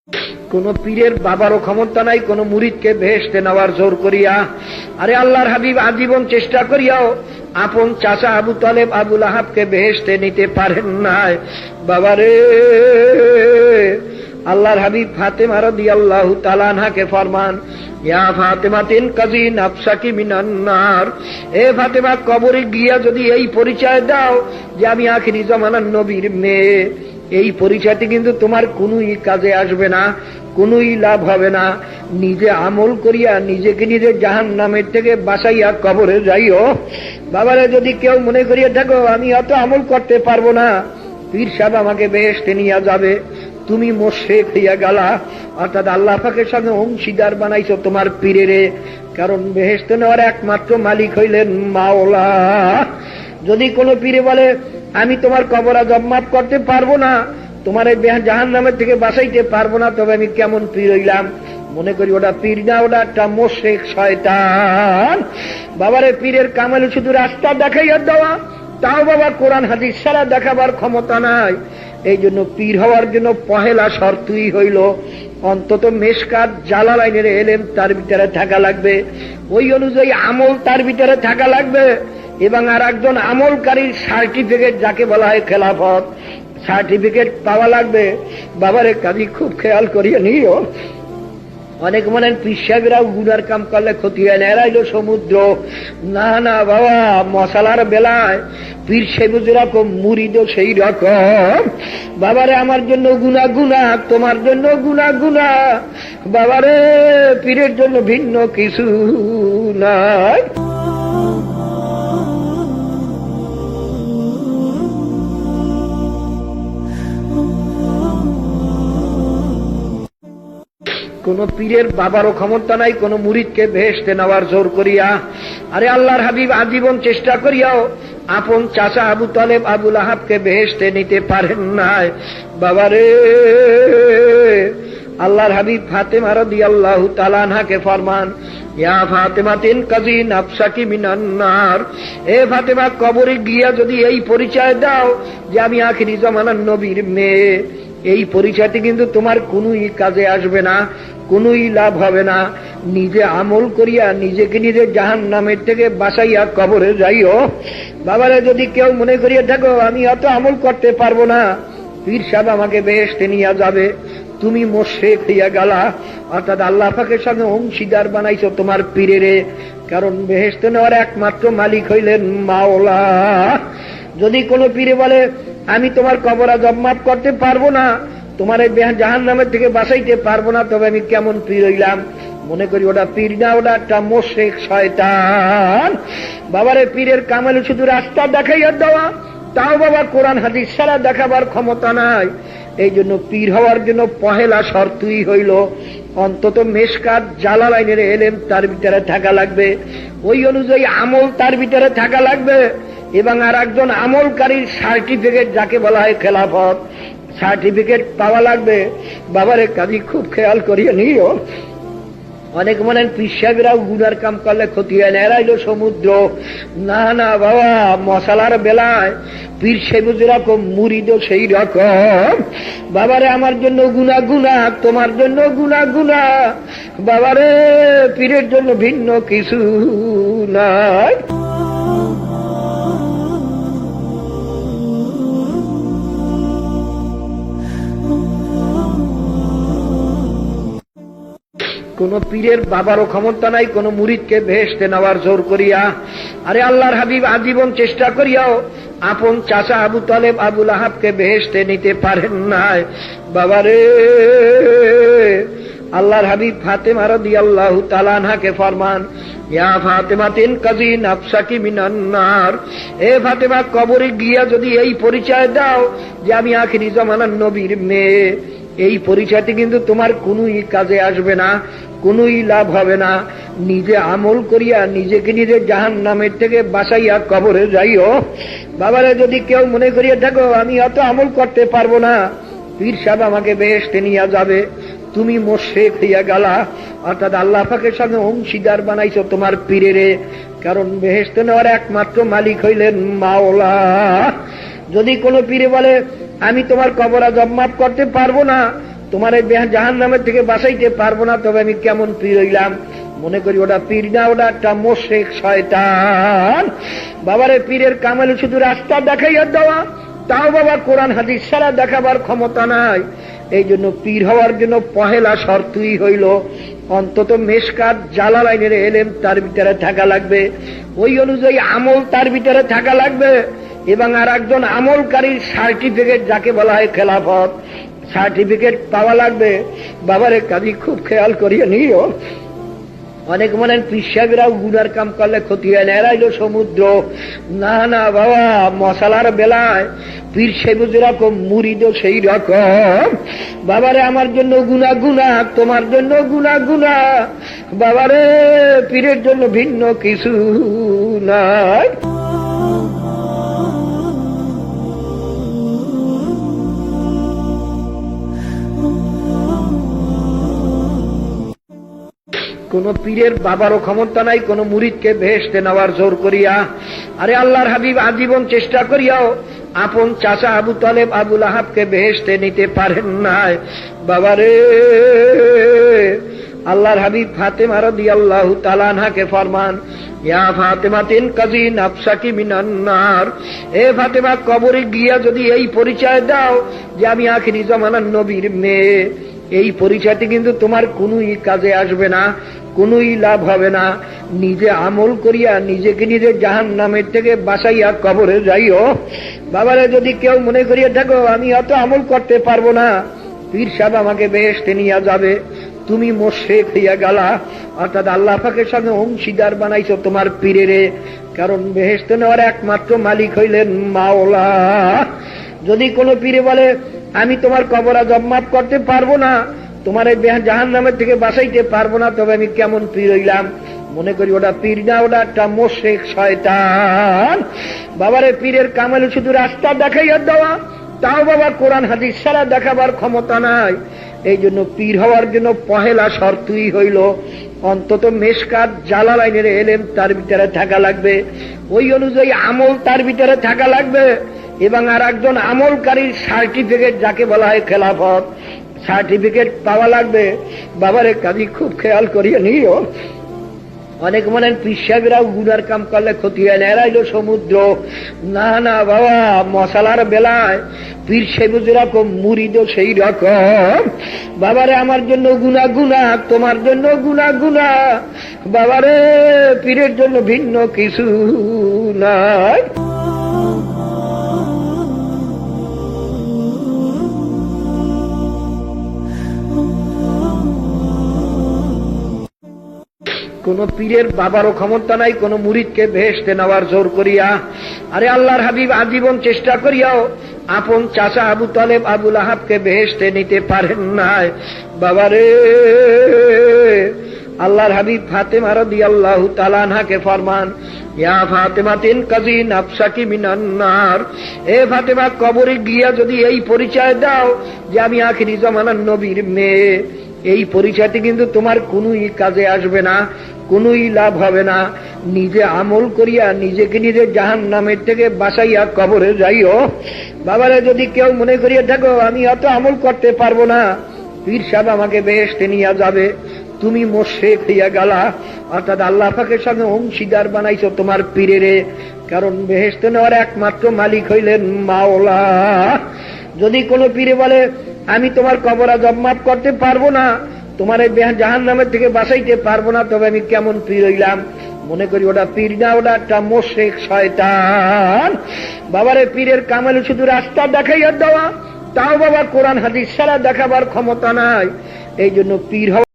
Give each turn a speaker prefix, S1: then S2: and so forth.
S1: কোন পীরের বাবারও ক্ষমতা নাই কোন মুরিদকে বেহেশতে নেওয়ার জোর করিয়া। আরে আল্লাহর হাবিব আজীবন চেষ্টা করিয়াও আপন চাচা আবু তালেব আবুল আহাবকে বেহেশতে নিতে পারেন নাই। বাবারে, আল্লাহর হাবিব ফাতেমা রাদিয়াল্লাহু তাআলা আনহাকে ফরমান, ইয়া ফাতেমা তিন কাজি নাফসাকি মিনান নার। এ ফাতেমা, কবরে গিয়া যদি এই পরিচয় দাও যে আমি আখিরি জামানার নবীর মেয়ে, এই পরিচয়টি কিন্তু তোমার কোনই কাজে আসবে না, কোনই লাভ হবে না। নিজে আমল করিয়া নিজেকে নিজে জাহান্নামের থেকে বাঁচাইয়া কবরে যাইও। বাবারে, যদি কেউ মনে করিয়া থাকো আমি অত আমল করতে পারবো না, পীর সাহেব আমাকে বেহেশতে নিয়ে যাবে, তুমি মুশরিক হইয়া গেলা, অর্থাৎ আল্লাহ পাকের সঙ্গে অংশীদার বানাইছো তোমার পীরেরে। কারণ বেহেশতে নেওয়ার একমাত্র মালিক হইলেন মাওলা। যদি কোনো পীরে বলে আমি তোমার কবর আযাব মাফ করতে পারবো না, তোমার এই জাহান্নামের থেকে বাঁচাইতে পারবো না, তবে আমি কেমন পীর হইলাম? মনে করি ওটা পীর না, ওটা একটা মুশরিক শয়তান। বাবারে, পীরের কামাল শুধু রাস্তা দেখাইয়া দেওয়া, তাও বাবা কোরআন হাদিস ছাড়া দেখাবার ক্ষমতা নাই। এই জন্য পীর হওয়ার জন্য পহেলা শর্তই হইল অন্তত মেশকাত জালালাইনের এলেম তার ভিতরে থাকা লাগবে, ওই অনুযায়ী আমল তার ভিতরে থাকা লাগবে, এবং আর একজন আমলকারীর সার্টিফিকেট যাকে বলা হয় খেলাফত, সার্টিফিকেট পাওয়া লাগবে। বাবারে, কাজী খুব খেয়াল করিয়ে নিও। অনেক মনে পীর সাহেবরাও গুনার কাম করলে ক্ষতি হয় না, এরা হইল সমুদ্র। না না বাবা, মশালার বেলায় পীর সাহেব যেরকম মুরিদও সেই রকম। বাবারে, আমার জন্য গুনাহ গুনাহ, তোমার জন্য গুনাহ গুনাহ। বাবারে, পীরের জন্য ভিন্ন কিছু নাই। কোন পীরের বাবারও ক্ষমতা নাই কোন মুরিদকে বেহেশতে নেওয়ার জোর করিয়া। আরে আল্লাহর হাবিব আজীবন চেষ্টা করিয়াও আপন চাচা আবু তালেব আবুল আহাবকে বেহেশতে নিতে পারেন নাই। বাবারে, আল্লাহর হাবিব ফাতেমা রাদিয়াল্লাহু তাআলা আনহাকে ফরমান, ইয়া ফাতেমা তিন কাজি নাফসাকি মিনান নার। এ ফাতেমা, কবরে গিয়া যদি এই পরিচয় দাও যে আমি আখিরি জামানার নবীর মেয়ে, এই পরিচয়টি কিন্তু তোমার কোনই কাজে আসবে না, কোনই লাভ হবে না। নিজে আমল করিয়া নিজেকে নিজে জাহান্নামের থেকে বাঁচাইয়া কবরে যাইও। বাবারে, যদি কেউ মনে করিয়া থাকো আমি অত আমল করতে পারবো না, পীর সাহেব আমাকে বেহেশতে নিয়ে যাবে, তুমি মুশরিক হইয়া গেলা, অর্থাৎ আল্লাহ পাকের সঙ্গে অংশীদার বানাইছো তোমার পীরেরে। কারণ বেহেশতে নেওয়ার একমাত্র মালিক হইলেন মাওলা। যদি কোনো পীরে বলে আমি তোমার কবর আযাব মাফ করতে পারবো না, তোমার এই জাহান্নামের থেকে বাঁচাইতে পারবো না, তবে আমি কেমন পীর হইলাম? মনে করি ওটা পীর না, ওটা একটা মুশরিক শয়তান। বাবারে, পীরের কামাল শুধু রাস্তা দেখাইয়া দেওয়া, তাও বাবা কোরআন হাদিস ছাড়া দেখাবার ক্ষমতা নাই। এই জন্য পীর হওয়ার জন্য পহেলা শর্তই হইল অন্তত মেশকাত জালালাইনের এলেম তার ভিতরে থাকা লাগবে, ওই অনুযায়ী আমল তার ভিতরে থাকা লাগবে, এবং আর একজন আমলকারীর সার্টিফিকেট যাকে বলা হয় খেলাফত, সার্টিফিকেট পাওয়া লাগবে। বাবারে, কাজী খুব খেয়াল করিয়ে নিও। অনেক মনে পীর সাহেবরাও গুনার কাম করলে ক্ষতি হয় না, এরা হইল সমুদ্র। না না বাবা, মশালার বেলায় পীর সাহেব যেরকম মুরিদও সেই রকম। বাবারে, আমার জন্য গুনাহ গুনাহ, তোমার জন্য গুনাহ গুনাহ। বাবারে, পীরের জন্য ভিন্ন কিছু নাই। কোন পীরের বাবারও ক্ষমতা নাই কোন মুরিদকে বেহেশতে নেওয়ার জোর করিয়া। আরে আল্লাহর হাবিব আজীবন চেষ্টা করিয়াও আপন চাচা আবু তালেব আবুল আহাবকে বেহেশতে নিতে পারেন নাই। বাবারে, আল্লাহর হাবিব ফাতেমা রাদিয়াল্লাহু তাআলা আনহাকে ফরমান, ইয়া ফাতেমা তিন কাজি নাফসাকি মিনান নার। এ ফাতেমা, কবরে গিয়া যদি এই পরিচয় দাও যে আমি আখিরি জামানার নবীর মেয়ে, এই পরিচয়টি কিন্তু তোমার কোনই কাজে আসবে না, কোনই লাভ হবে না। নিজে আমল করিয়া নিজেকে নিজে জাহান্নামের থেকে বাঁচাইয়া কবরে যাইও। বাবারে, যদি কেউ মনে করিয়া থাকো আমি অত আমল করতে পারবো না, পীর সাহেব আমাকে বেহেশতে নিয়ে যাবে, তুমি মুশরিক হইয়া গেলা, অর্থাৎ আল্লাহ পাকের সঙ্গে অংশীদার বানাইছো তোমার পীরেরে। কারণ বেহেশতে নেওয়ার একমাত্র মালিক হইলেন মাওলা। যদি কোনো পীরে বলে আমি তোমার কবর আযাব মাফ করতে পারবো না, তোমার এই জাহান্নামের থেকে বাঁচাইতে পারবো না, তবে আমি কেমন পীর হইলাম? মনে করি ওটা পীর না, ওটা একটা মোশেক শয়তান। বাবারে পীরের কামাল শুধু রাস্তা দেখাইয়া দেওয়া, তাও বাবা কোরআন হাদিস ছাড়া দেখাবার ক্ষমতা নাই। এই জন্য পীর হওয়ার জন্য পহেলা শর্তই হইল অন্তত মেশকাত জালালাইনের এলেম তার ভিতরে থাকা লাগবে, ওই অনুযায়ী আমল তার ভিতরে থাকা লাগবে, এবং আর একজন আমলকারীর সার্টিফিকেট যাকে বলা হয় খেলাফত সার্টিফিকেট পাওয়া লাগবে। বাবারে কাজী খুব খেয়াল করিয়ে নিও। অনেক মনে পিসাবিরাও গুনার কাম করলে ক্ষতি হয় না, এরাইলো সমুদ্র। না না বাবা, মশালার বেলায় পীর সেবু যেরকম মুরিদও সেই রকম। বাবারে আমার জন্য গুনা গুনা, তোমার জন্য গুনা গুনা। বাবারে পীরের জন্য ভিন্ন কিছু নাই। কোন পীরের বাবারও ক্ষমতা নাই কোন মুরিদকে বেহেশতে নেওয়ার জোর করিয়া। আরে আল্লাহর হাবিব আজীবন চেষ্টা করিয়াও আপন চাচা আবু তালেব আবুল আহাবকে বেহেশতে নিতে পারেন নাই। বাবারে আল্লাহর হাবিব ফাতেমা রাদিয়াল্লাহু তাআলা আনহাকে ফরমান, ইয়া ফাতেমা তিন কাজি নাফসাকি মিনান নার। এ ফাতেমা, কবরে গিয়া যদি এই পরিচয় দাও যে আমি আখিরি জামানার নবীর মেয়ে, এই পরিচয়টি কিন্তু তোমার কোনই কাজে আসবে না, কোনই লাভ হবে না। নিজে আমল করিয়া নিজেকে নিজে জাহান্নামের থেকে বাঁচাইয়া কবরে যাইও। বাবারে যদি কেউ মনে করিয়া থাকো আমি অত আমল করতে পারবো না, পীর সাহেব আমাকে বেহেশতে নিয়ে যাবে, তুমি মুশরিক হইয়া গেলা, অর্থাৎ আল্লাহ পাকের সঙ্গে অংশীদার বানাইছো তোমার পীরেরে। কারণ বেহেশতে নেওয়ার একমাত্র মালিক হইলেন মাওলা। যদি কোনো পীরে বলে আমি তোমার কবর আযাব মাফ করতে পারবো না, তোমার এই জাহান্নামের থেকে বাঁচাইতে পারবো না, তবে আমি কেমন পীর হইলাম? মনে করি ওটা পীর না, ওটা একটা মোশেক শয়তান। বাবারে পীরের কামাল শুধু রাস্তা দেখাইয়া দেওয়া, তাও বাবা কোরআন হাদিস ছাড়া দেখাবার ক্ষমতা নাই। এই জন্য পীর হওয়ার জন্য পহেলা শর্তই হইল অন্তত মেশকাত জালালাইনের এলেম তার ভিতরে থাকা লাগবে, ওই অনুযায়ী আমল তার ভিতরে থাকা লাগবে, এবং আর একজন আমলকারীর সার্টিফিকেট যাকে বলা হয় খেলাফত সার্টিফিকেট পাওয়া লাগবে। বাবারে কাজী খুব খেয়াল করিয়ে নিও। অনেক মনে পিসাবিরাও গুনার কাম করলে ক্ষতি হয় না, এরাইলো সমুদ্র। না না বাবা, মশালার বেলায় পীর সেবু যেরকম মুরিদও সেই রকম। বাবারে আমার জন্য গুনা গুনা, তোমার জন্য গুনা গুনা। বাবারে পীরের জন্য ভিন্ন কিছু নাই। কোন পীরের বাবারও ক্ষমতা নাই কোন মুরিদকে বেহেশতে নেওয়ার জোর করিয়া। আরে আল্লাহর হাবিব আজীবন চেষ্টা করিয়াও আপন চাচা আবু তালেব আবুল আহাবকে বেহেশতে নিতে পারেন নাই। বাবারে আল্লাহর হাবিব ফাতেমা রাদিয়াল্লাহু তাআলা আনহাকে ফরমান, ইয়া ফাতেমা তিন কাজি নাফসাকি মিনান নার। এ ফাতেমা, কবরে গিয়া যদি এই পরিচয় দাও যে আমি আখিরি জামানার নবীর মেয়ে, এই পরিচয়টি কিন্তু তোমার কোনই কাজে আসবে না, কোনই লাভ হবে না। নিজে আমল করিয়া নিজেকে নিজে জাহান্নামের থেকে বাঁচাইয়া কবরে যাইও। বাবারে যদি কেউ মনে করিয়া থাকো আমি অত আমল করতে পারবো না, পীর সাহেব আমাকে বেহেশতে নিয়ে যাবে, তুমি মুশরিক হইয়া গেলা, অর্থাৎ আল্লাহ পাকের সঙ্গে অংশীদার বানাইছো তোমার পীরেরে। কারণ বেহেশতে নেওয়ার একমাত্র মালিক হইলেন মাওলা। যদি কোনো পীরে বলে আমি তোমার কবর আযাব মাফ করতে পারবো না, তোমার এই জাহান্নামের থেকে বাঁচাইতে পারবো না, তবে আমি কেমন পীর হইলাম? মনে করি ওটা পীর না, ওটা একটা মোশেক শয়তান। বাবারে পীরের কামাল শুধু রাস্তা দেখাইয়া দেওয়া, তাও বাবা কোরআন হাদিস ছাড়া দেখাবার ক্ষমতা নাই। এই জন্য পীর